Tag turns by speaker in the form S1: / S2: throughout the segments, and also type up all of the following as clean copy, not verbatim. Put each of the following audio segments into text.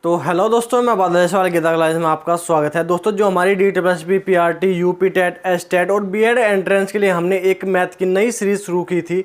S1: तो हेलो दोस्तों, मैं बादल सवाल गीता क्लास में आपका स्वागत है। दोस्तों, जो हमारी DSSB, PRT, UP TET, STET और बीएड एंट्रेंस के लिए हमने एक मैथ की नई सीरीज शुरू की थी,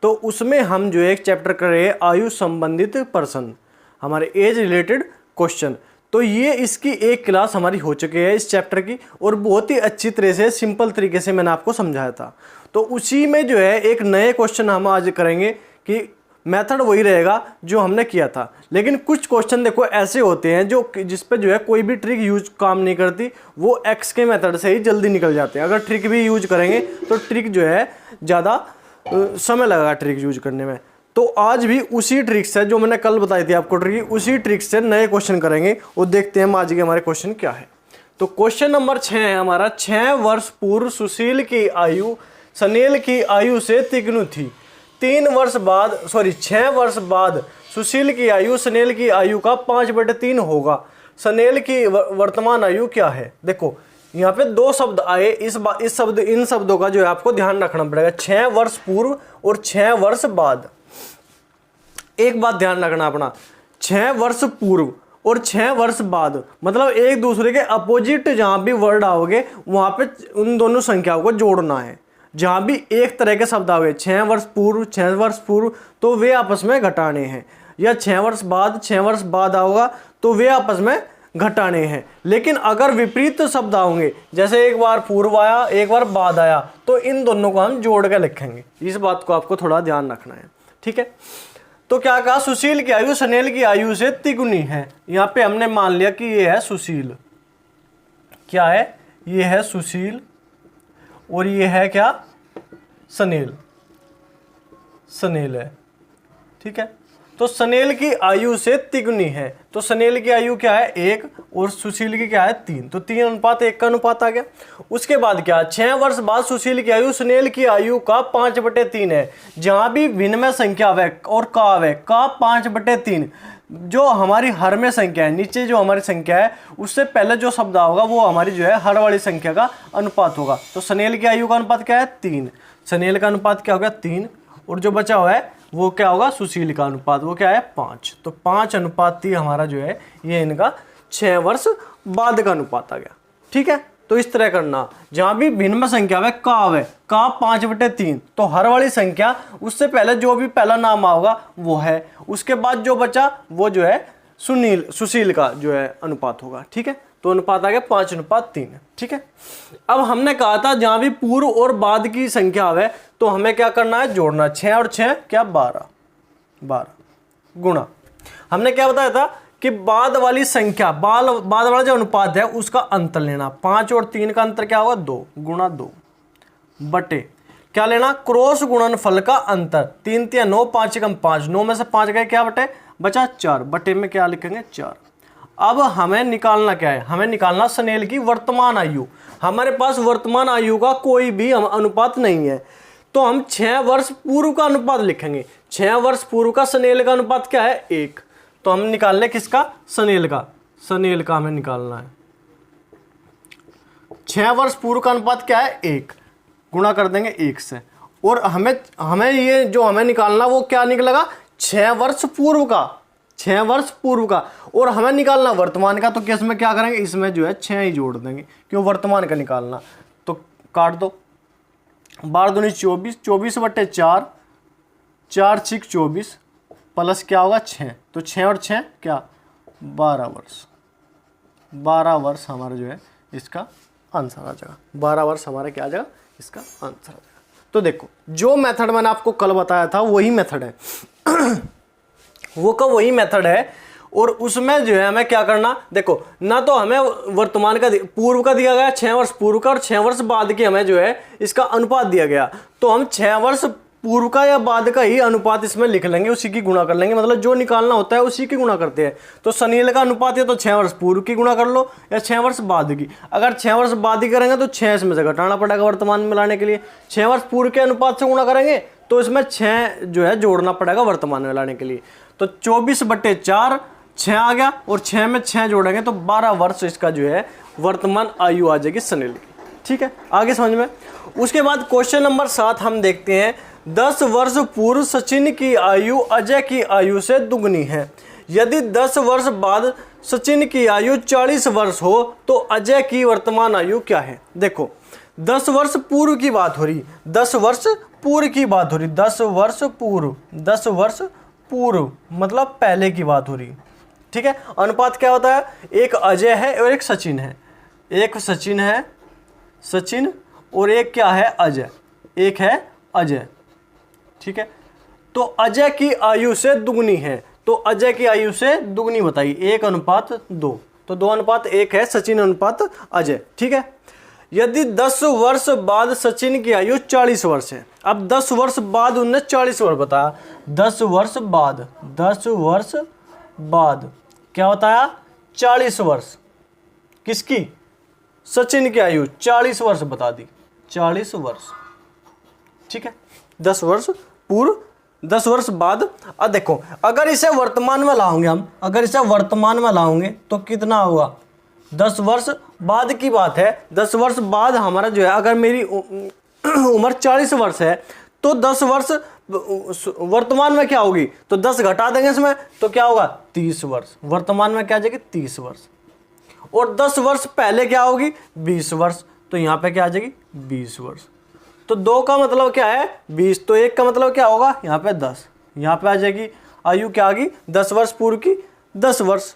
S1: तो उसमें हम जो एक चैप्टर कर रहे हैं आयु संबंधित पर्सन, हमारे एज रिलेटेड क्वेश्चन। तो ये इसकी एक क्लास हमारी हो चुकी है इस चैप्टर की, और बहुत ही अच्छी तरह से सिंपल तरीके से मैंने आपको समझाया था। तो उसी में जो है एक नए क्वेश्चन हम आज करेंगे कि मेथड वही रहेगा जो हमने किया था, लेकिन कुछ क्वेश्चन देखो ऐसे होते हैं जो जिस पे जो है कोई भी ट्रिक यूज काम नहीं करती, वो एक्स के मेथड से ही जल्दी निकल जाते हैं। अगर ट्रिक भी यूज करेंगे तो ट्रिक जो है ज़्यादा समय लगेगा ट्रिक यूज करने में। तो आज भी उसी ट्रिक से जो मैंने कल बताई थी आपको ट्रिक, उसी ट्रिक से नए क्वेश्चन करेंगे और देखते हैं हम आज के हमारे क्वेश्चन क्या है। तो क्वेश्चन नंबर 6 है हमारा, 6 वर्ष पूर्व सुशील की आयु सनेल की आयु से तिगुनी थी। 6 वर्ष बाद सुशील की आयु सनेल की आयु का 5/3 होगा। सनेल की वर्तमान आयु क्या है? देखो यहाँ पे दो शब्द आए, इन शब्दों का जो है आपको ध्यान रखना पड़ेगा। 6 वर्ष पूर्व और 6 वर्ष बाद। एक बात ध्यान रखना अपना, 6 वर्ष पूर्व और 6 वर्ष बाद मतलब एक दूसरे के अपोजिट जहां भी वर्ड आओगे वहां पे उन दोनों संख्याओं को जोड़ना है। जहां भी एक तरह के शब्द आओगे 6 वर्ष पूर्व 6 वर्ष पूर्व तो वे आपस में घटाने हैं, या 6 वर्ष बाद आओगा तो वे आपस में घटाने हैं। लेकिन अगर विपरीत शब्द आओगे, जैसे एक बार पूर्व आया एक बार बाद आया, तो इन दोनों को हम जोड़ के लिखेंगे। इस बात को आपको थोड़ा ध्यान रखना है, ठीक है। तो क्या कहा, सुशील की आयु सनेल की आयु से तिगुनी है। यहां पे हमने मान लिया कि ये है सुशील। क्या है? ये है सुशील और ये है क्या? सनेल। सनेल है, ठीक है। तो सनेल की आयु से तिगुनी है, तो सनेल की आयु क्या है? 1 और सुशील की क्या है? 3। तो 3:1 का अनुपात आ गया। उसके बाद क्या, 6 वर्ष बाद सुशील की आयु सनेल की आयु का 5/3 है। जहां भी भिन्न में संख्या आवे और का आवे, का 5/3 जो हमारी हर में संख्या है, नीचे जो हमारी संख्या है उससे पहले जो शब्द होगा वो हमारी जो है हर वाली संख्या का अनुपात होगा। तो सनेल की आयु का अनुपात क्या है? 3। सनेल का अनुपात क्या होगा? 3। और जो बचा हुआ है वो क्या होगा? सुशील का अनुपात, वो क्या है? 5। तो 5:3 हमारा जो है ये इनका 6 वर्ष बाद का अनुपात आ गया, ठीक है। तो इस तरह करना, जहां भी भिन्न संख्या है का 5/3 तो हर वाली संख्या उससे पहले जो भी पहला नाम आओगा वो है, उसके बाद जो बचा वो जो है सुशील का जो है अनुपात होगा, ठीक है। तो अनुपात आ गया 5:3, ठीक है। अब हमने कहा था जहां भी पूर्व और बाद की संख्या आवे तो हमें क्या करना है? जोड़ना। 6 और 6 क्या? 12 गुणा। हमने क्या बताया था कि बाद वाली संख्या बाद वाला जो अनुपात है उसका अंतर लेना। 5 और 3 का अंतर क्या होगा? 2 गुणा 2 बटे क्या लेना? क्रॉस गुणनफल का अंतर। 3 3 9, 5 1 5, 9 में से 5 गए, क्या बटे? बचा 4। बटे में क्या लिखेंगे? 4। अब हमें निकालना क्या है? हमें निकालना सनेल की वर्तमान आयु। हमारे पास वर्तमान आयु का कोई भी अनुपात नहीं है, तो हम 6 वर्ष पूर्व का अनुपात लिखेंगे। 6 वर्ष पूर्व का सनेल का अनुपात क्या है? 1। तो हम निकाल लें किसका? सनेल का। सनेल का हमें निकालना है। 6 वर्ष पूर्व का अनुपात क्या है? 1। गुणा कर देंगे 1 से, और हमें ये जो हमें निकालना वो क्या निकलेगा? 6 वर्ष पूर्व का। 6 वर्ष पूर्व का। और हमें निकालना वर्तमान का, तो इसमें क्या करेंगे? इसमें जो है 6 ही जोड़ देंगे, क्यों? वर्तमान का निकालना। तो काट दो। 12 दूनी 24, 24/4, 4 6 24 प्लस क्या होगा? 6। तो 6 और 6 क्या? 12 वर्ष। 12 वर्ष हमारा जो है इसका आंसर आ जाएगा। 12 वर्ष हमारा क्या आ जाएगा? इसका आंसर आ जाएगा। तो देखो, जो मेथड मैंने आपको कल बताया था वही मेथड है वो का वही मेथड है, और उसमें जो है हमें क्या करना? देखो, ना तो हमें वर्तमान का पूर्व का दिया गया 6 वर्ष पूर्व का, और 6 वर्ष बाद की हमें जो है इसका अनुपात दिया गया, तो हम 6 वर्ष पूर्व का या बाद का ही अनुपात इसमें लिख लेंगे, उसी की गुणा कर लेंगे। मतलब जो निकालना होता है उसी की गुणा करते हैं। तो सनेल का अनुपात है तो 6 वर्ष पूर्व की गुणा कर लो या 6 वर्ष बाद की। अगर 6 वर्ष बाद की करेंगे तो 6 इसमें से घटाना पड़ेगा वर्तमान में लाने के लिए। 6 वर्ष पूर्व के अनुपात से गुणा करेंगे तो इसमें 6 जो है जोड़ना पड़ेगा वर्तमान में लाने के लिए। तो 24/4 6 आ गया, और 6 में 6 जोड़ेंगे तो 12 वर्ष इसका जो है वर्तमान आयु आ जाएगी सनेल की, ठीक है। आगे समझ में। उसके बाद क्वेश्चन नंबर 7 हम देखते हैं। 10 वर्ष पूर्व सचिन की आयु अजय की आयु से दुगनी है। यदि 10 वर्ष बाद सचिन की आयु 40 वर्ष हो तो अजय की वर्तमान आयु क्या है। देखो 10 वर्ष पूर्व की बात हो रही, 10 वर्ष पूर्व की बात हो रही, 10 वर्ष पूर्व, 10 वर्ष पूर्व मतलब पहले की बात हो रही। ठीक है, अनुपात क्या होता है, एक अजय है और एक सचिन है, एक सचिन है, सचिन, और एक क्या है, अजय, एक है अजय। ठीक है, तो अजय की आयु से दुगनी है, तो अजय की आयु से दुगनी बताइए, 1:2, तो 2:1 है सचिन अनुपात अजय। ठीक है, यदि 10 वर्ष बाद सचिन की आयु 40 वर्ष है, अब 10 वर्ष बाद उनने 40 वर्ष बताया, 10 वर्ष बाद, 10 वर्ष बाद क्या बताया, 40 वर्ष, किसकी, सचिन की आयु 40 वर्ष बता दी, 40 वर्ष। ठीक है, 10 वर्ष पूर्व, 10 वर्ष बाद। अब देखो अगर इसे वर्तमान में लाओगे हम, अगर इसे वर्तमान में लाओगे तो कितना होगा, 10 वर्ष बाद की बात है, 10 वर्ष बाद हमारा जो है, अगर मेरी उम्र 40 वर्ष है तो 10 वर्ष वर्तमान में क्या होगी, तो 10 घटा देंगे इसमें तो क्या होगा, 30 वर्ष, वर्तमान में क्या आ जाएगी, 30 वर्ष, और 10 वर्ष पहले क्या होगी, 20 वर्ष, तो यहाँ पे क्या आ जाएगी, 20 वर्ष। तो 2 का मतलब क्या है, 20, तो 1 का मतलब क्या होगा, यहाँ पे 10, यहाँ पे आ जाएगी आयु क्या आ गई, 10 वर्ष पूर्व की 10 वर्ष।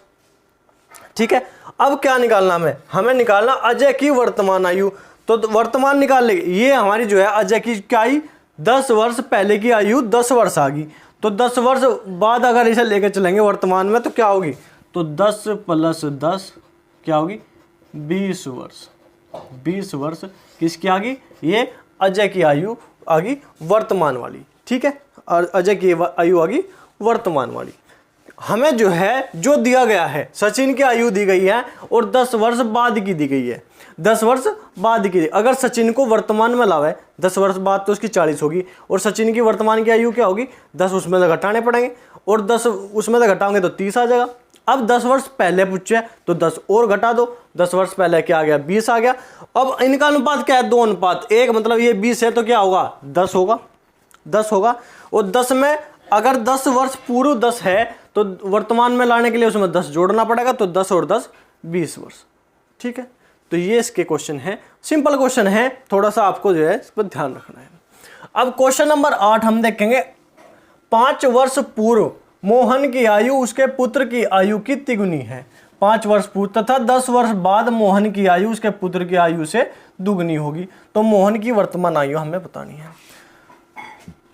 S1: ठीक है, अब क्या निकालना हमें निकालना अजय की वर्तमान आयु, तो वर्तमान निकाल लेंगे, ये हमारी जो है अजय की क्या आई, 10 वर्ष पहले की आयु 10 वर्ष आ गई, तो 10 वर्ष बाद अगर इसे लेकर चलेंगे वर्तमान में तो क्या होगी, तो 10 + 10 क्या होगी, 20 वर्ष, 20 वर्ष किसकी आ गई, ये अजय की आयु आ गई वर्तमान वाली। ठीक है, और अजय की आयु आ गई वर्तमान वाली। हमें जो है जो दिया गया है, सचिन की आयु दी गई है और 10 वर्ष बाद की दी गई है, 10 वर्ष बाद की, अगर सचिन को वर्तमान में लावे 10 वर्ष बाद तो उसकी 40 होगी, और सचिन की वर्तमान की आयु क्या होगी, 10 उसमें से घटाने पड़ेंगे, और 10 उसमें से घटाओगे तो 30 आ जाएगा। अब 10 वर्ष पहले पूछे तो 10 और घटा दो, 10 वर्ष पहले क्या आ गया, 20 आ गया। अब इनका अनुपात क्या है, 2:1, मतलब ये 20 है तो क्या होगा, 10 होगा, 10 होगा, और 10 में अगर 10 वर्ष पूर्व 10 है तो वर्तमान में लाने के लिए उसमें 10 जोड़ना पड़ेगा, तो 10 और 10 20 वर्ष। ठीक है, तो ये इसके क्वेश्चन है, सिंपल क्वेश्चन है, थोड़ा सा आपको जो है इस पर ध्यान रखना है। अब क्वेश्चन नंबर 8 हम देखेंगे, 5 वर्ष पूर्व मोहन की आयु उसके पुत्र की आयु की तिगुनी है, 5 वर्ष पूर्व तथा 10 वर्ष बाद मोहन की आयु उसके पुत्र की आयु से दुगनी होगी, तो मोहन की वर्तमान आयु हमें बतानी है।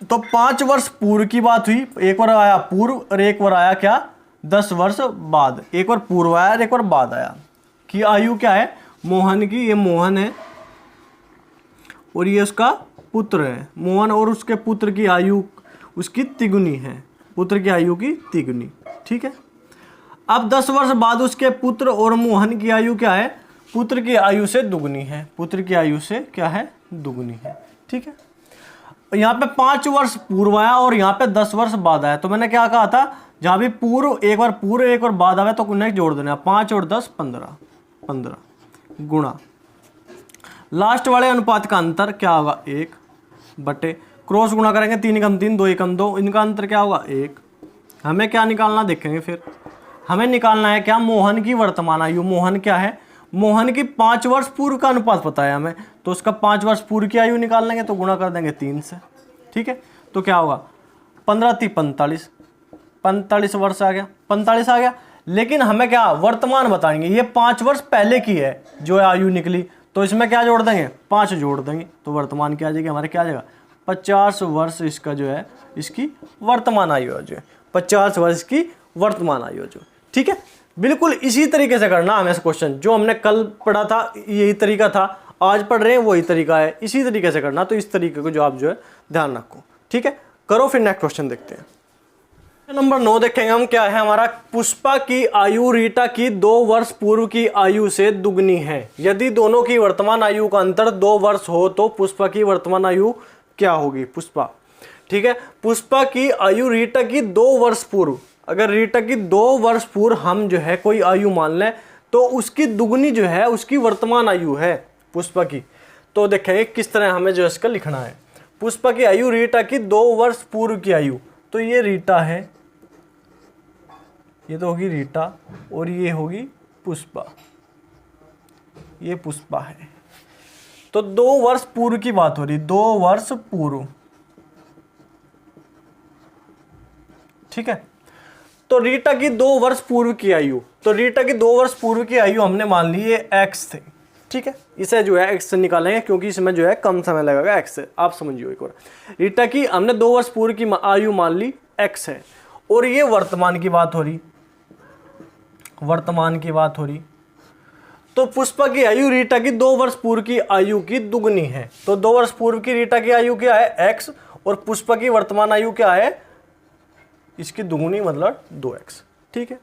S1: तो 5 वर्ष पूर्व की बात हुई, एक बार आया पूर्व और एक बार आया क्या, 10 वर्ष बाद, एक बार पूर्व आया और एक बार बाद आया, कि आयु क्या है मोहन की, ये मोहन है और ये उसका पुत्र है, मोहन और उसके पुत्र की आयु उसकी तिगुनी है, पुत्र की आयु की तिगुनी। ठीक है, अब 10 वर्ष बाद उसके पुत्र और मोहन की आयु क्या है, पुत्र की आयु से दुगनी है, पुत्र की आयु से क्या है, दुगनी है। ठीक है, यहाँ पे 5 वर्ष पूर्व आया और यहाँ पे 10 वर्ष बाद आया, तो मैंने क्या कहा था, जहाँ भी पूर्व एक बार बाद आवे तो उन्हें जोड़ देना, 5 और 10 15 गुणा लास्ट वाले अनुपात का अंतर क्या होगा, 1 बटे क्रॉस गुणा करेंगे, 3 × 3 2 × 2, इनका अंतर क्या होगा, 1। हमें क्या निकालना देखेंगे, फिर हमें निकालना है क्या, मोहन की वर्तमान आयु। मोहन क्या है, मोहन की 5 वर्ष पूर्व का अनुपात पता है हमें, तो उसका 5 वर्ष पूर्व की आयु निकाल लेंगे, तो गुणा कर देंगे 3 से। ठीक है, तो क्या होगा, 15 × 3 45 वर्ष आ गया, 45 आ गया। लेकिन हमें क्या वर्तमान बताएंगे, ये 5 वर्ष पहले की है जो आयु निकली, तो इसमें क्या जोड़ देंगे, 5 जोड़ देंगे, तो वर्तमान क्या आ जाएगी, हमारे क्या आ जाएगा, 50 वर्ष इसका जो है, इसकी वर्तमान आयु जो है, 50 वर्ष की वर्तमान आयु जो। ठीक है, बिल्कुल इसी तरीके से करना हमें क्वेश्चन, जो हमने कल पढ़ा था यही तरीका था, आज पढ़ रहे हैं वही तरीका है, इसी तरीके से करना, तो इस तरीके को जो आप जो है ध्यान रखो। ठीक है, करो, फिर नेक्स्ट क्वेश्चन देखते हैं। नंबर 9 देखेंगे हम, क्या है हमारा, पुष्पा की आयु रीटा की 2 वर्ष पूर्व की आयु से दुगनी है, यदि दोनों की वर्तमान आयु का अंतर 2 वर्ष हो तो पुष्पा की वर्तमान आयु क्या होगी, पुष्पा। ठीक है, पुष्पा की आयु रीटा की 2 वर्ष पूर्व, अगर रीटा की 2 वर्ष पूर्व हम जो है कोई आयु मान लें तो उसकी दुगनी जो है उसकी वर्तमान आयु है पुष्पा की। तो देखेंगे किस तरह हमें जो इसका लिखना है, पुष्पा की आयु रीटा की 2 वर्ष पूर्व की आयु, तो ये रीटा है, ये तो होगी रीटा और ये होगी पुष्पा, ये पुष्पा है। तो 2 वर्ष पूर्व की बात हो रही, 2 वर्ष पूर्व, ठीक है। तो रीटा की 2 वर्ष पूर्व की आयु, तो रीटा की 2 वर्ष पूर्व की आयु हमने मान ली ये एक्स थी, ठीक है। इसे जो है एक्स से निकालेंगे क्योंकि इसमें जो है कम समय लगेगा एक्स से, आप समझिए एक बार। रीटा की हमने 2 वर्ष पूर्व की आयु मान ली एक्स है, और ये वर्तमान की बात हो रही, वर्तमान की बात हो रही। तो पुष्पा की आयु रीटा की 2 वर्ष पूर्व की आयु की दुगनी है। तो 2 वर्ष पूर्व की रीटा की आयु क्या है एक्स, और पुष्पा की वर्तमान आयु क्या है, इसकी दुगुनी मतलब 2x, ठीक है।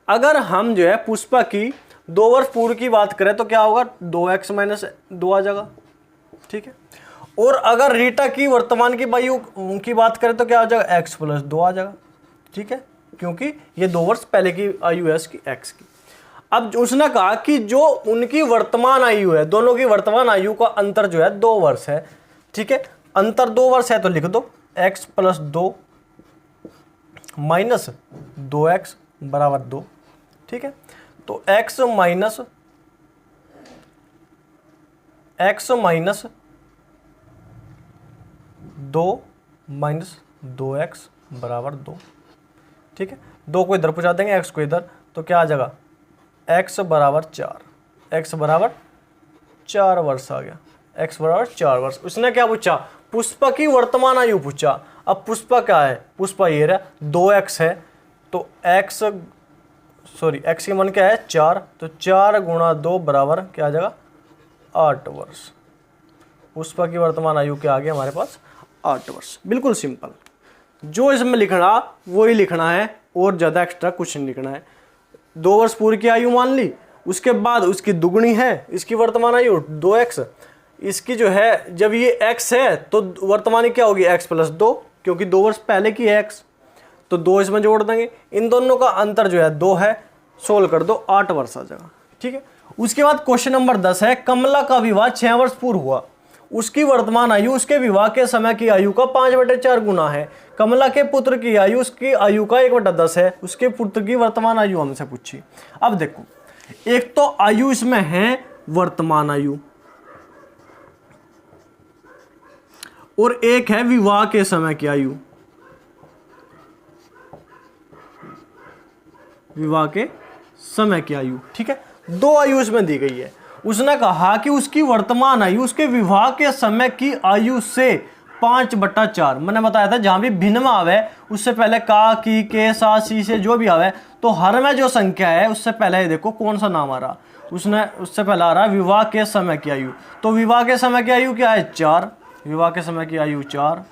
S1: अगर हम जो है पुष्पा की 2 वर्ष पूर्व की बात करें तो क्या होगा, 2x माइनस 2 आ जाएगा, ठीक है। और अगर रीटा की वर्तमान की आयु की बात करें तो क्या हो जाएगा, x प्लस 2 आ जाएगा, ठीक है, क्योंकि ये 2 वर्ष पहले की आयु है इसकी x की। अब उसने कहा कि जो उनकी वर्तमान आयु है, दोनों की वर्तमान आयु का अंतर जो है 2 वर्ष है, ठीक है। अंतर 2 वर्ष है तो लिख दो x प्लस 2 माइनस 2x बराबर 2, ठीक है। तो x माइनस 2 माइनस 2x बराबर 2, ठीक है। 2 को इधर पहुंचा देंगे, x को इधर, तो क्या आ जाएगा, x बराबर 4, x बराबर 4 वर्ष आ गया, x बराबर 4 वर्ष। उसने क्या पूछा, पुष्पा की वर्तमान आयु पूछा। अब पुष्पा क्या है, पुष्पा ये रहा 2x है, तो x की मान क्या है 4, तो 4 गुणा 2 बराबर क्या आ जाएगा 8 वर्ष। पुष्पा की वर्तमान आयु क्या आ गया हमारे पास 8 वर्ष। बिल्कुल सिंपल, जो इसमें लिखना वही लिखना है और ज़्यादा एक्स्ट्रा कुछ नहीं लिखना है। 2 वर्ष पूर्व की आयु मान ली, उसके बाद उसकी दुगनी है इसकी वर्तमान आयु 2x, इसकी जो है जब ये x है तो वर्तमान क्या होगी x प्लस 2, क्योंकि 2 वर्ष पहले की है x, तो 2 इसमें जोड़ देंगे, इन दोनों का अंतर जो है 2 है, सोल्व कर दो 8 वर्ष आ जाएगा, ठीक है। उसके बाद क्वेश्चन नंबर 10 है, कमला का विवाह 6 वर्ष पूर्व हुआ, उसकी वर्तमान आयु उसके विवाह के समय की आयु का 5/4 गुना है। कमला के पुत्र की आयु उसकी आयु का 1/10 है, उसके पुत्र की वर्तमान आयु हमसे पूछी। अब देखो, एक तो आयु इसमें है वर्तमान आयु, और एक है विवाह के समय की आयु, विवाह के समय की आयु, ठीक है। 2 आयु इसमें दी गई है। उसने कहा कि उसकी वर्तमान आयु उसके विवाह के समय की आयु से 5/4, मैंने बताया था जहां भी भिन्न में आवे उससे पहले का, की, के, सा, सी से जो भी आवे, तो हर में जो संख्या है उससे पहले देखो कौन सा नाम आ रहा, उससे पहले आ रहा विवाह के समय की आयु। तो विवाह के समय की आयु क्या है 4, विवाह के समय की आयु 4,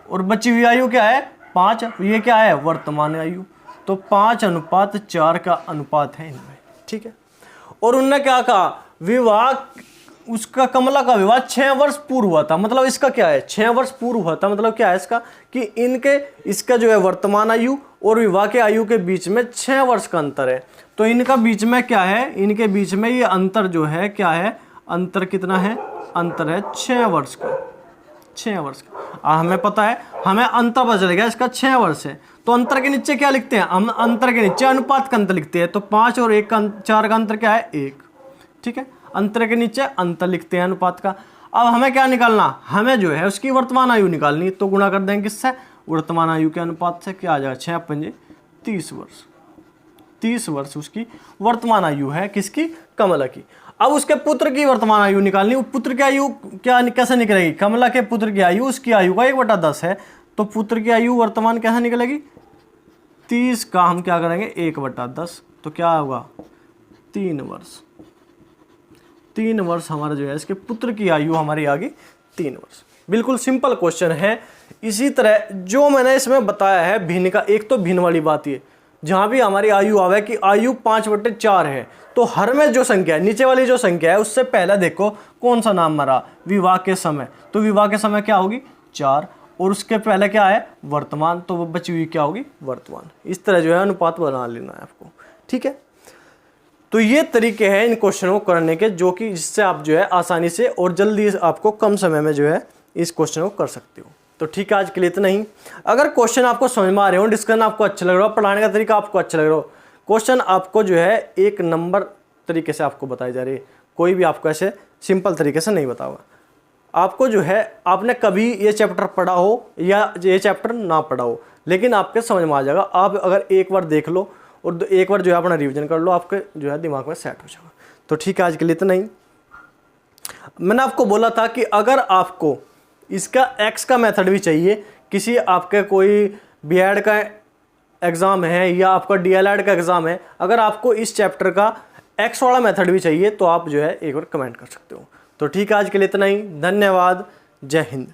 S1: और बची हुई आयु क्या है 5, ये क्या है वर्तमान आयु, तो 5:4 का अनुपात है इनमें, ठीक है। और उन्होंने क्या कहा, विवाह उसका कमला का विवाह 6 वर्ष पूर्व हुआ था, मतलब इसका क्या है 6 वर्ष पूर्व हुआ था, मतलब क्या है इसका कि इसका जो है वर्तमान आयु और विवाह के आयु के बीच में 6 वर्ष का अंतर है। तो इनका बीच में क्या है, इनके बीच में ये अंतर जो है क्या है, अंतर कितना है, अंतर है 6 वर्ष का, 6 वर्ष का। हमें पता है, हमें अंतर पता चल गया इसका 6 वर्ष है, तो अंतर के नीचे क्या लिखते हैं हम, अंतर के नीचे अनुपात का अंतर लिखते हैं, तो 5 और 1 का 4 का अंतर क्या है 1, ठीक है। अंतर के नीचे अंतर लिखते हैं अनुपात का। अब हमें क्या निकालना, हमें जो है उसकी वर्तमान आयु निकालनी, तो गुणा कर देंगे किससे, वर्तमान आयु के अनुपात से, क्या आ जाएगा 6 पंजे 30 वर्ष, 30 वर्ष उसकी वर्तमान आयु है किसकी, कमला की। अब उसके पुत्र की वर्तमान आयु निकालनी, पुत्र की आयु क्या कैसे निकलेगी, कमला के पुत्र की आयु उसकी आयु का 1/10 है, तो पुत्र की आयु वर्तमान कैसे निकलेगी, 30 का हम क्या करेंगे 1/10, तो क्या होगा 3 वर्ष, 3 वर्ष हमारा जो है इसके पुत्र की आयु हमारी आ गई 3 वर्ष। बिल्कुल सिंपल क्वेश्चन है। इसी तरह जो मैंने इसमें बताया है भिन्न का, एक तो भिन्न वाली बात ये, जहां भी हमारी आयु आवे कि आयु 5/4 है, तो हर में जो संख्या है, नीचे वाली जो संख्या है उससे पहले देखो कौन सा नाम मरा, विवाह के समय, तो विवाह के समय क्या होगी 4, और उसके पहले क्या है वर्तमान, तो वो बची हुई क्या होगी वर्तमान। इस तरह जो है अनुपात बना लेना है आपको, ठीक है। तो ये तरीके हैं इन क्वेश्चनों को करने के, जो कि जिससे आप जो है आसानी से और जल्दी आपको कम समय में जो है इस क्वेश्चन को कर सकते हो। तो ठीक है, आज के लिए इतना ही। अगर क्वेश्चन आपको समझ में आ रहे हो, डिस्कशन आपको अच्छा लग रहा हो, पढ़ाने का तरीका आपको अच्छा लग रहा हो, क्वेश्चन आपको जो है एक नंबर तरीके से आपको बताए जा रहे हैं, कोई भी आपको ऐसे सिंपल तरीके से नहीं बताओगा। आपको जो है, आपने कभी ये चैप्टर पढ़ा हो या ये चैप्टर ना पढ़ा हो, लेकिन आपके समझ में आ जाएगा। आप अगर एक बार देख लो और एक बार जो है अपना रिवीजन कर लो, आपके जो है दिमाग में सेट हो जाएगा। तो ठीक है, आज के लिए इतना ही। मैंने आपको बोला था कि अगर आपको इसका एक्स का मेथड भी चाहिए, किसी आपके कोई बीएड का एग्ज़ाम है या आपका डीएलएड का एग्ज़ाम है, अगर आपको इस चैप्टर का एक्स वाला मेथड भी चाहिए तो आप जो है एक बार कमेंट कर सकते हो। तो ठीक है, आज के लिए इतना ही। धन्यवाद। जय हिंद।